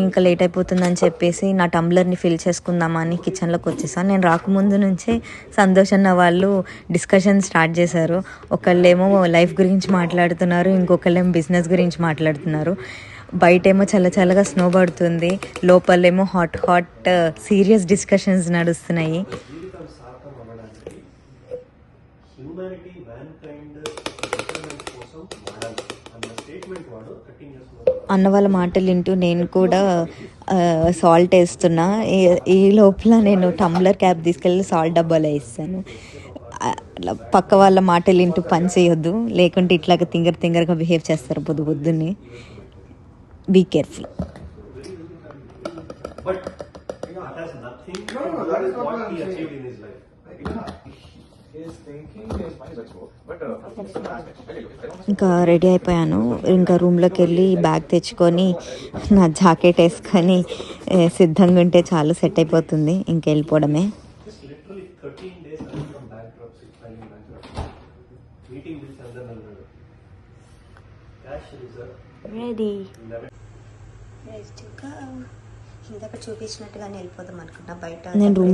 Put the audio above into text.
ఇంకా లేట్ అయిపోతుందని చెప్పేసి నా టంబ్లర్ని ఫిల్ చేసుకుందామని కిచెన్లోకి వచ్చేసాను. నేను రాకముందు నుంచే సంతోష్ అన్న వాళ్ళు డిస్కషన్ స్టార్ట్ చేశారు. ఒకళ్ళేమో లైఫ్ గురించి మాట్లాడుతున్నారు, ఇంకొకళ్ళేమో బిజినెస్ గురించి మాట్లాడుతున్నారు. బయటేమో చల్లగా స్నో పడుతుంది, లోపలేమో హాట్ సీరియస్ డిస్కషన్స్ నడుస్తున్నాయి. అన్న వాళ్ళ మాటలు వింటూ నేను కూడా సాల్ట్ వేస్తున్నా. ఈ లోపల నేను టంబ్లర్ క్యాప్ తీసుకెళ్ళి సాల్ట్ డబ్బాలో వేస్తాను. పక్క వాళ్ళ మాటలు వింటూ పని చేయొద్దు, లేకుంటే ఇట్లాగా తింగరగా బిహేవ్ చేస్తారు పొద్దున్నే. Be careful. ఇంకా రెడీ అయిపోయాను. ఇంకా రూమ్లోకి వెళ్ళి బ్యాగ్ తెచ్చుకొని నా జాకెట్ వేసుకొని సిద్ధంగా ఉంటే చాలు, సెట్ అయిపోతుంది. ఇంక వెళ్ళిపోవడమే. రెడీ. ఇందాక చూపించినట్టుగానే వెళ్ళిపోదాం అనుకున్నా. బయట నేను రూమ్లో